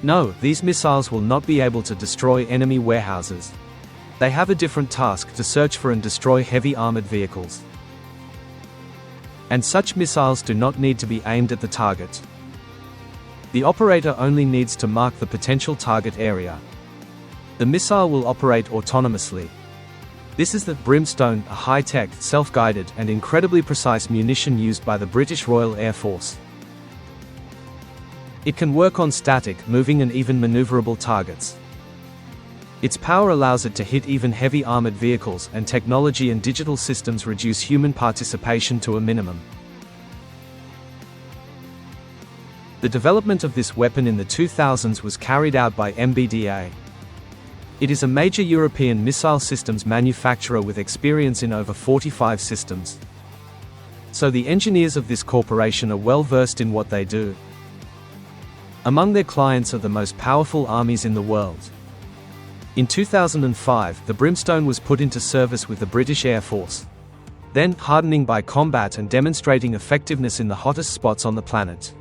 No, these missiles will not be able to destroy enemy warehouses. They have a different task: to search for and destroy heavy armored vehicles. And such missiles do not need to be aimed at the target. The operator only needs to mark the potential target area. The missile will operate autonomously. This is the Brimstone, a high-tech, self-guided, and incredibly precise munition used by the British Royal Air Force. It can work on static, moving and even maneuverable targets. Its power allows it to hit even heavy armored vehicles, and technology and digital systems reduce human participation to a minimum. The development of this weapon in the 2000s was carried out by MBDA. It is a major European missile systems manufacturer with experience in over 45 systems. So the engineers of this corporation are well versed in what they do. Among their clients are the most powerful armies in the world. In 2005, the Brimstone was put into service with the British Air Force, then hardening by combat and demonstrating effectiveness in the hottest spots on the planet.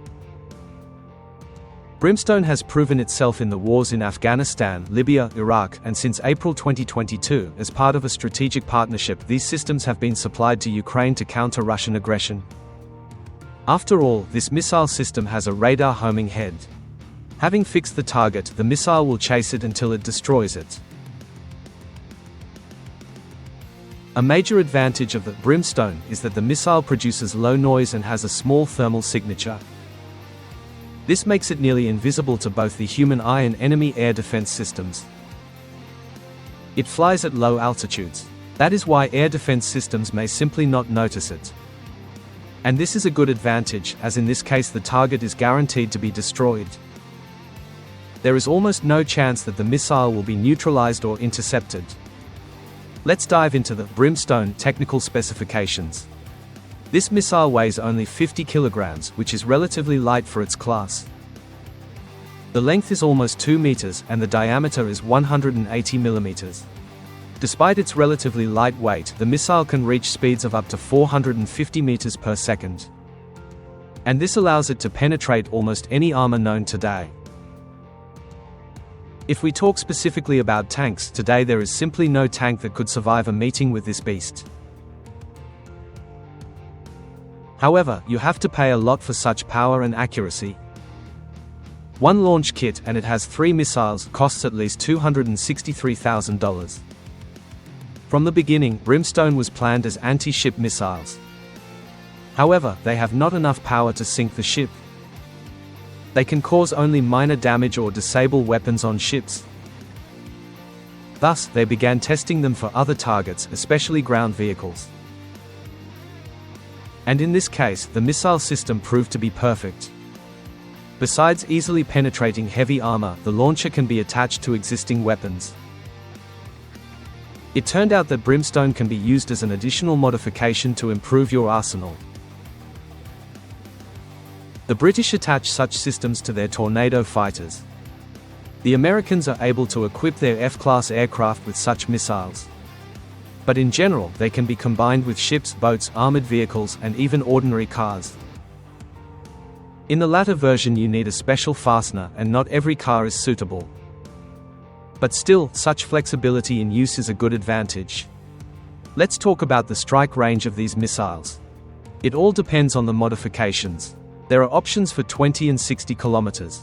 Brimstone has proven itself in the wars in Afghanistan, Libya, Iraq, and since April 2022, as part of a strategic partnership, these systems have been supplied to Ukraine to counter Russian aggression. After all, this missile system has a radar homing head. Having fixed the target, the missile will chase it until it destroys it. A major advantage of the Brimstone is that the missile produces low noise and has a small thermal signature. This makes it nearly invisible to both the human eye and enemy air defense systems. It flies at low altitudes. That is why air defense systems may simply not notice it. And this is a good advantage, as in this case the target is guaranteed to be destroyed. There is almost no chance that the missile will be neutralized or intercepted. Let's dive into the Brimstone technical specifications. This missile weighs only 50 kilograms, which is relatively light for its class. The length is almost 2 meters and the diameter is 180 millimeters. Despite its relatively light weight, the missile can reach speeds of up to 450 meters per second. And this allows it to penetrate almost any armor known today. If we talk specifically about tanks, today there is simply no tank that could survive a meeting with this beast. However, you have to pay a lot for such power and accuracy. One launch kit, and it has 3 missiles, costs at least $263,000. From the beginning, Brimstone was planned as anti-ship missiles. However, they have not enough power to sink the ship. They can cause only minor damage or disable weapons on ships. Thus, they began testing them for other targets, especially ground vehicles. And in this case, the missile system proved to be perfect. Besides easily penetrating heavy armor, the launcher can be attached to existing weapons. It turned out that Brimstone can be used as an additional modification to improve your arsenal. The British attach such systems to their Tornado fighters. The Americans are able to equip their F-class aircraft with such missiles. But in general, they can be combined with ships, boats, armored vehicles, and even ordinary cars. In the latter version you need a special fastener, and not every car is suitable. But still, such flexibility in use is a good advantage. Let's talk about the strike range of these missiles. It all depends on the modifications. There are options for 20 and 60 kilometers.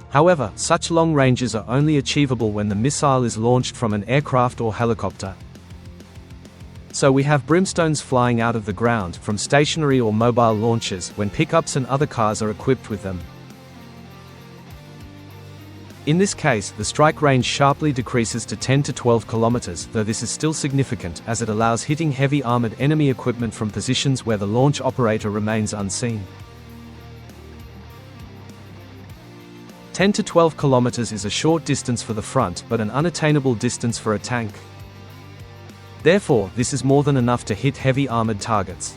However, such long ranges are only achievable when the missile is launched from an aircraft or helicopter. So we have Brimstones flying out of the ground, from stationary or mobile launchers, when pickups and other cars are equipped with them. In this case, the strike range sharply decreases to 10 to 12 kilometers, though this is still significant, as it allows hitting heavy armored enemy equipment from positions where the launch operator remains unseen. 10 to 12 kilometers is a short distance for the front, but an unattainable distance for a tank. Therefore, this is more than enough to hit heavy armored targets.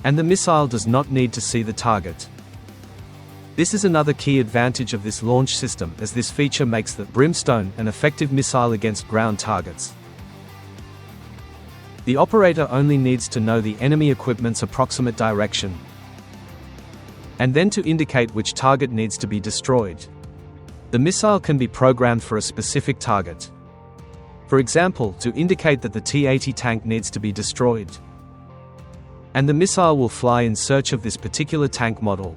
And the missile does not need to see the target. This is another key advantage of this launch system, as this feature makes the Brimstone an effective missile against ground targets. The operator only needs to know the enemy equipment's approximate direction. and then to indicate which target needs to be destroyed. The missile can be programmed for a specific target. For example, to indicate that the T-80 tank needs to be destroyed. And the missile will fly in search of this particular tank model.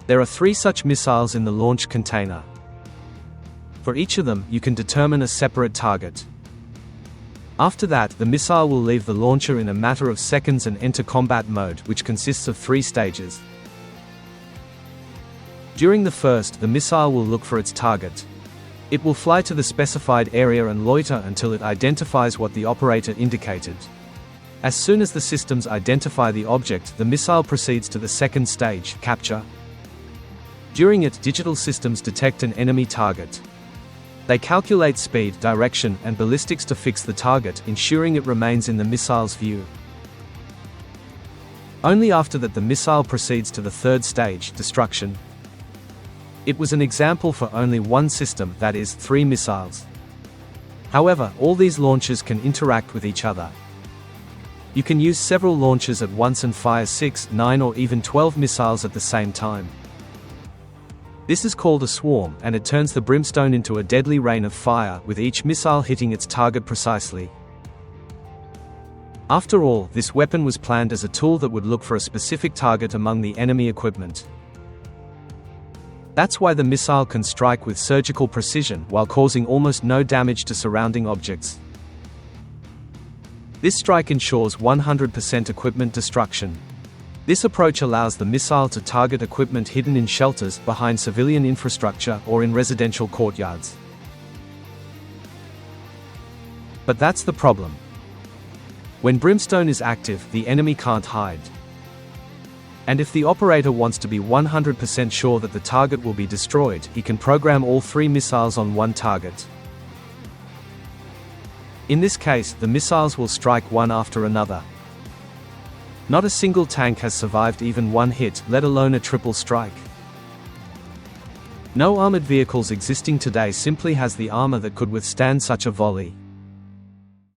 There are 3 such missiles in the launch container. For each of them, you can determine a separate target. After that, the missile will leave the launcher in a matter of seconds and enter combat mode, which consists of 3 stages. During the first, the missile will look for its target. It will fly to the specified area and loiter until it identifies what the operator indicated. As soon as the systems identify the object, the missile proceeds to the second stage, capture. During it, digital systems detect an enemy target. They calculate speed, direction, and ballistics to fix the target, ensuring it remains in the missile's view. Only after that the missile proceeds to the third stage, destruction. It was an example for only one system, that is, 3 missiles. However, all these launchers can interact with each other. You can use several launchers at once and fire 6, 9 or even 12 missiles at the same time. This is called a swarm, and it turns the Brimstone into a deadly rain of fire, with each missile hitting its target precisely. After all, this weapon was planned as a tool that would look for a specific target among the enemy equipment. That's why the missile can strike with surgical precision while causing almost no damage to surrounding objects. This strike ensures 100% equipment destruction. This approach allows the missile to target equipment hidden in shelters, behind civilian infrastructure, or in residential courtyards. But that's the problem. When Brimstone is active, the enemy can't hide. And if the operator wants to be 100% sure that the target will be destroyed, he can program all 3 missiles on one target. In this case, the missiles will strike one after another. Not a single tank has survived even one hit, let alone a triple strike. No armored vehicles existing today simply has the armor that could withstand such a volley.